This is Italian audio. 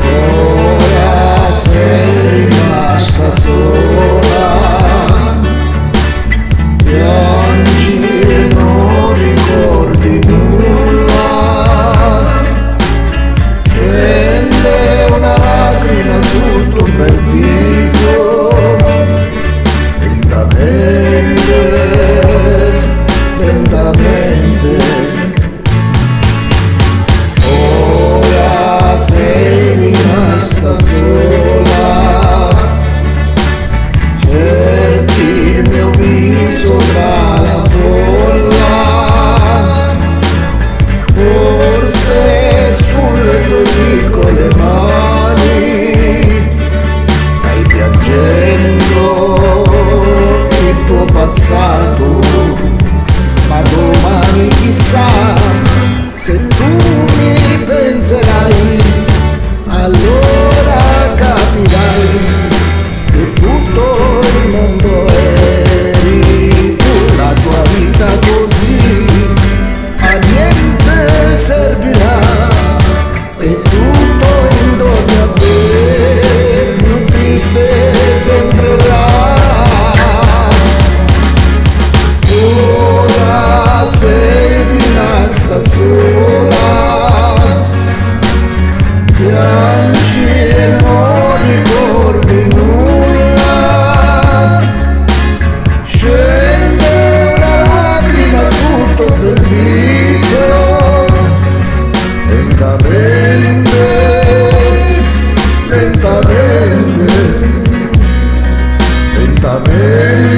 Ora sei rimasta sola, piangi e non ricordi nulla, scende una lacrima sul tuo bel viso, lentamente, lentamente. Ora sei rimasta sola, cerchi il mio viso tra la folla, forse sulle tue piccole mani stai piangendo il tuo passato, ma domani chissà se tu mi penserai, allora capirai che tutto il mondo eri tu, la tua vita così a niente servirà e tutto intorno a te più triste sembrerà. Ora sei rimasta sola, piangi e non ricordi nulla, scende una lacrima sul tuo bel viso, lentamente, lentamente, lentamente.